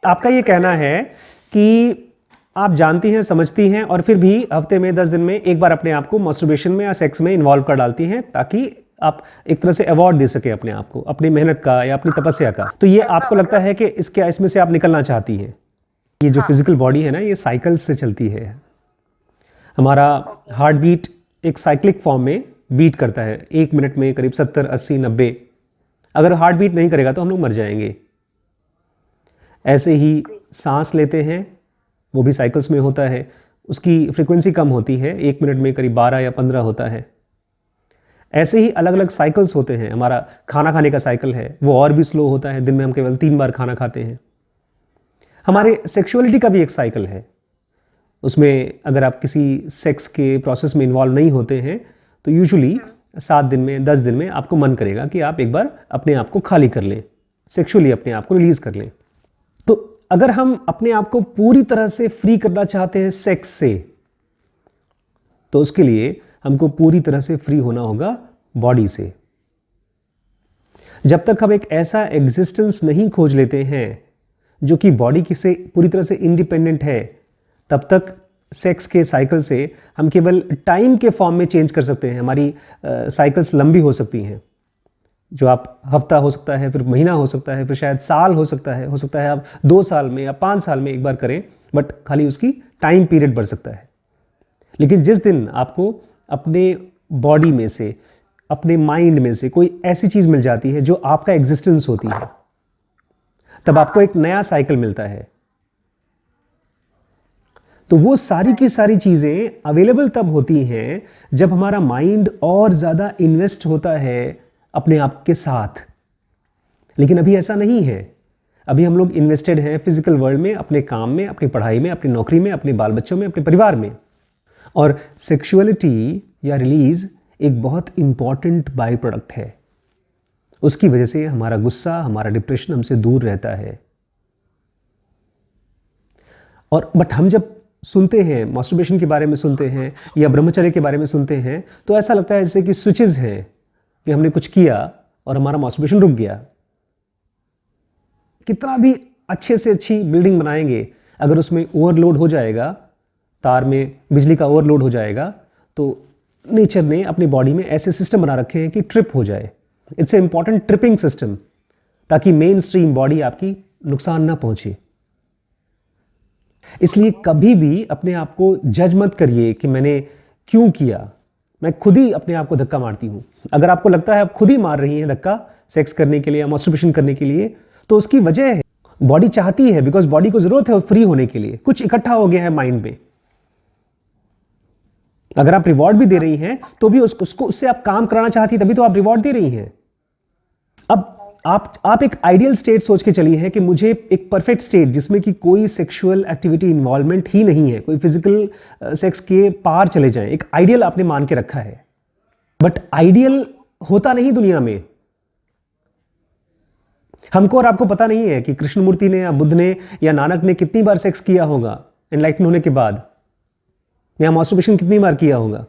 आपका ये कहना है कि आप जानती हैं, समझती हैं और फिर भी हफ्ते में 10 दिन में एक बार अपने आप को मास्टरबेशन में या सेक्स में इन्वॉल्व कर डालती हैं ताकि आप एक तरह से अवार्ड दे सके अपने आप को, अपनी मेहनत का या अपनी तपस्या का। तो ये आपको लगता है कि इसमें से आप निकलना चाहती हैं। ये जो फिजिकल बॉडी है ना, ये साइकिल्स से चलती है। हमारा हार्ट बीट एक साइक्लिक फॉर्म में बीट करता है, 1 मिनट में करीब 70, 80, 90। अगर हार्ट बीट नहीं करेगा तो हम लोग मर जाएंगे। ऐसे ही सांस लेते हैं, वो भी साइकिल्स में होता है, उसकी फ्रीक्वेंसी कम होती है, 1 मिनट में करीब 12 या 15 होता है। ऐसे ही अलग अलग साइकिल्स होते हैं। हमारा खाना खाने का साइकिल है, वो और भी स्लो होता है, दिन में हम केवल 3 बार खाना खाते हैं। हमारे सेक्सुअलिटी का भी एक साइकिल है, उसमें अगर आप किसी सेक्स के प्रोसेस में इन्वॉल्व नहीं होते हैं तो यूजुअली 7 दिन में, 10 दिन में आपको मन करेगा कि आप एक बार अपने आप को खाली कर लें, सेक्सुअली अपने आप को रिलीज कर लें। तो अगर हम अपने आप को पूरी तरह से फ्री करना चाहते हैं सेक्स से, तो उसके लिए हमको पूरी तरह से फ्री होना होगा बॉडी से। जब तक हम एक ऐसा एग्जिस्टेंस नहीं खोज लेते हैं जो कि बॉडी से पूरी तरह से इंडिपेंडेंट है, तब तक सेक्स के साइकिल से हम केवल टाइम के फॉर्म में चेंज कर सकते हैं। हमारी साइकिल्स लंबी हो सकती हैं, जो आप हफ्ता हो सकता है, फिर महीना हो सकता है, फिर शायद साल हो सकता है आप 2 साल में या 5 साल में एक बार करें, बट खाली उसकी टाइम पीरियड बढ़ सकता है। लेकिन जिस दिन आपको अपने बॉडी में से, अपने माइंड में से कोई ऐसी चीज मिल जाती है जो आपका एग्जिस्टेंस होती है, तब आपको एक नया साइकिल मिलता है। तो वो सारी की सारी चीजें अवेलेबल तब होती हैं जब हमारा माइंड और ज्यादा इन्वेस्ट होता है अपने आप के साथ। लेकिन अभी ऐसा नहीं है। अभी हम लोग इन्वेस्टेड हैं फिजिकल वर्ल्ड में, अपने काम में, अपनी पढ़ाई में, अपनी नौकरी में, अपने बाल बच्चों में, अपने परिवार में। और सेक्सुअलिटी या रिलीज एक बहुत इंपॉर्टेंट बाय प्रोडक्ट है। उसकी वजह से हमारा गुस्सा, हमारा डिप्रेशन हमसे दूर रहता है। और बट हम जब सुनते हैं, मास्टरबेशन के बारे में सुनते हैं या ब्रह्मचर्य के बारे में सुनते हैं, तो ऐसा लगता है जैसे कि स्विचेस हैं कि हमने कुछ किया और हमारा मास्टरबेशन रुक गया। कितना भी अच्छे से अच्छी बिल्डिंग बनाएंगे, अगर उसमें ओवरलोड हो जाएगा, तार में बिजली का ओवरलोड हो जाएगा, तो नेचर ने अपनी बॉडी में ऐसे सिस्टम बना रखे हैं कि ट्रिप हो जाए। It's a important tripping system, ताकि मेन स्ट्रीम बॉडी आपकी नुकसान ना पहुंचे। इसलिए कभी भी अपने आप को जज मत करिए कि मैंने क्यों किया। मैं खुद ही अपने आप को धक्का मारती हूं। अगर आपको लगता है आप खुद ही मार रही हैं धक्का सेक्स करने के लिए या मास्टरबेशन करने के लिए, तो उसकी वजह है बॉडी चाहती है, बिकॉज बॉडी को जरूरत है फ्री होने के लिए। कुछ इकट्ठा हो गया है माइंड में। अगर आप रिवॉर्ड भी दे रही हैं तो भी उससे आप काम कराना चाहती है, तभी तो आप रिवॉर्ड दे रही हैं। अब आप एक आइडियल स्टेट सोच के चली है कि मुझे एक परफेक्ट स्टेट जिसमें कि कोई सेक्सुअल एक्टिविटी इन्वॉल्वमेंट ही नहीं है, कोई फिजिकल सेक्स के पार चले जाएं, एक आइडियल आपने मान के रखा है। बट आइडियल होता नहीं दुनिया में। हमको और आपको पता नहीं है कि कृष्णमूर्ति ने या बुद्ध ने या नानक ने कितनी बार सेक्स किया होगा एनलाइटन होने के बाद, या मास्टरबेशन कितनी बार किया होगा।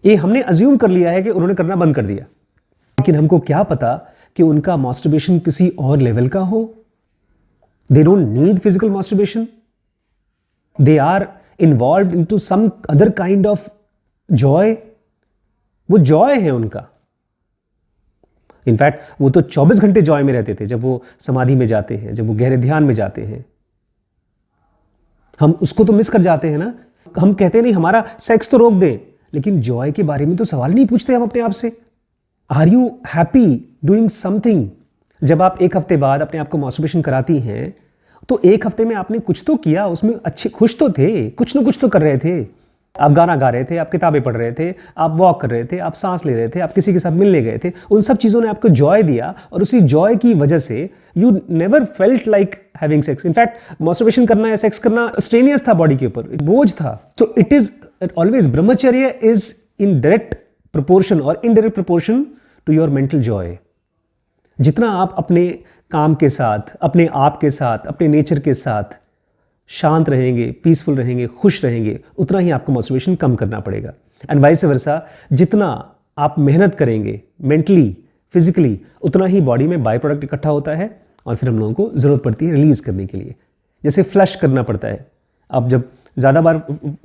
ये हमने अज्यूम कर लिया है कि उन्होंने करना बंद कर दिया। लेकिन हमको क्या पता कि उनका मास्टरबेशन किसी और लेवल का हो। They don't need physical masturbation, they are involve into some other kind of joy. वो जॉय है उनका। इनफैक्ट वो तो 24 घंटे जॉय में रहते थे जब वो समाधि में जाते हैं, जब वो गहरे ध्यान में जाते हैं। हम उसको तो मिस कर जाते हैं ना। हम कहते नहीं हमारा सेक्स तो रोक दें, लेकिन जॉय के बारे में तो सवाल नहीं पूछते हम अपने आप से। Are you happy doing something? जब आप 1 हफ्ते बाद अपने आप को मास्टरबेशन कराती हैं, तो 1 हफ्ते में आपने कुछ तो किया, उसमें अच्छे खुश तो थे, कुछ ना कुछ तो कर रहे थे। आप गाना गा रहे थे, आप किताबें पढ़ रहे थे, आप वॉक कर रहे थे, आप सांस ले रहे थे, आप किसी के साथ मिलने गए थे। उन सब चीजों ने आपको जॉय दिया, और उसी जॉय की वजह से you never felt like having sex. In fact masturbation करना या सेक्स करना स्ट्रेनियस था बॉडी के ऊपर, बोझ था। So it is always, brahmacharya is in direct proportion और indirect proportion to your mental joy. जितना आप अपने काम के साथ, अपने आप के साथ, अपने नेचर के साथ शांत रहेंगे, पीसफुल रहेंगे, खुश रहेंगे, उतना ही आपको मास्टरबेशन कम करना पड़ेगा। एंड वाइस वर्सा, जितना आप मेहनत करेंगे मेंटली, फिजिकली, उतना ही बॉडी में बाय प्रोडक्ट इकट्ठा होता है और फिर हम लोगों को ज़रूरत पड़ती है रिलीज़ करने के लिए। जैसे फ्लश करना पड़ता है, आप जब ज़्यादा बार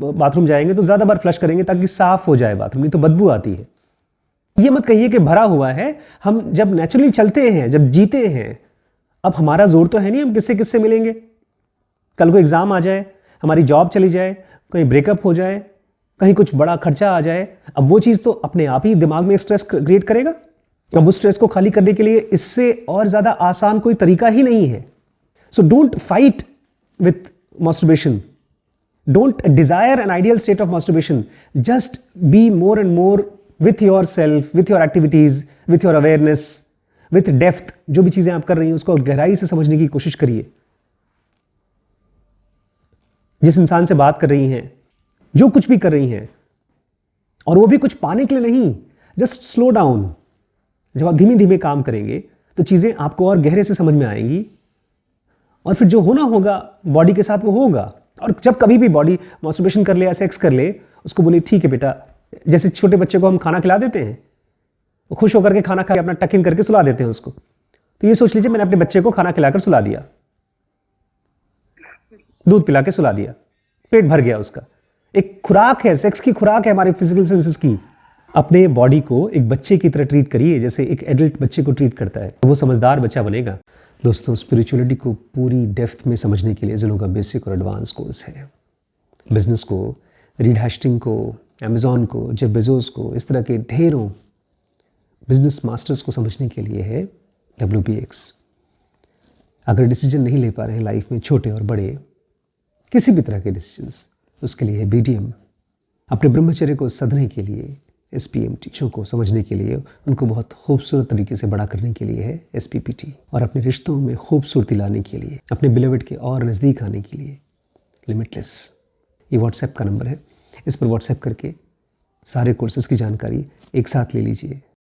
बाथरूम जाएंगे तो ज़्यादा बार फ्लश करेंगे ताकि साफ़ हो जाए बाथरूम, नहीं तो बदबू आती है। ये मत कहिए कि भरा हुआ है। हम जब नेचुरली चलते हैं, जब जीते हैं, अब हमारा जोर तो है नहीं हम किससे किससे मिलेंगे। कल को एग्ज़ाम आ जाए, हमारी जॉब चली जाए, कहीं ब्रेकअप हो जाए, कहीं कुछ बड़ा खर्चा आ जाए, अब वो चीज़ तो अपने आप ही दिमाग में स्ट्रेस क्रिएट करेगा। अब उस स्ट्रेस को खाली करने के लिए इससे और ज़्यादा आसान कोई तरीका ही नहीं है। So don't fight with masturbation. Don't desire an ideal state of masturbation. Just be more and more with yourself, with your activities, with your awareness, with depth. जो भी चीज़ें आप कर रही हैं उसको गहराई से समझने की कोशिश करिए। जिस इंसान से बात कर रही हैं, जो कुछ भी कर रही हैं, और वो भी कुछ पाने के लिए नहीं, जस्ट स्लो डाउन। जब आप धीमे धीमे काम करेंगे तो चीज़ें आपको और गहरे से समझ में आएंगी, और फिर जो होना होगा बॉडी के साथ वो होगा। और जब कभी भी बॉडी मास्टरबेशन कर ले या सेक्स कर ले, उसको बोलिए ठीक है बेटा। जैसे छोटे बच्चे को हम खाना खिला देते हैं, वो खुश होकर के खाना खा के अपना टक इन करके सुला देते हैं उसको। तो ये सोच लीजिए मैंने अपने बच्चे को खाना खिलाकर सुला दिया, दूध पिला के सुला दिया, पेट भर गया उसका। एक खुराक है, सेक्स की खुराक है हमारे फिजिकल सेंसेस की। अपने बॉडी को एक बच्चे की तरह ट्रीट करिए जैसे एक एडल्ट बच्चे को ट्रीट करता है, वो समझदार बच्चा बनेगा। दोस्तों, स्पिरिचुअलिटी को पूरी डेप्थ में समझने के लिए जिलों का बेसिक और एडवांस कोर्स है। बिजनेस को, रीड हैस्टिंग को, अमेजॉन को, जेफ बेजोस को, इस तरह के ढेरों बिजनेस मास्टर्स को समझने के लिए है WPX। अगर डिसीजन नहीं ले पा रहे हैं लाइफ में, छोटे और बड़े, किसी भी तरह के डिसीजंस, उसके लिए है BDM। अपने ब्रह्मचर्य को सधने के लिए SPMT, चीज़ों को समझने के लिए, उनको बहुत खूबसूरत तरीके से बड़ा करने के लिए है SPPT, और अपने रिश्तों में खूबसूरती लाने के लिए, अपने बिलोवेड के और नज़दीक आने के लिए लिमिटलेस। ये व्हाट्सएप का नंबर है, इस पर व्हाट्सएप करके सारे कोर्सेज़ की जानकारी एक साथ ले लीजिए।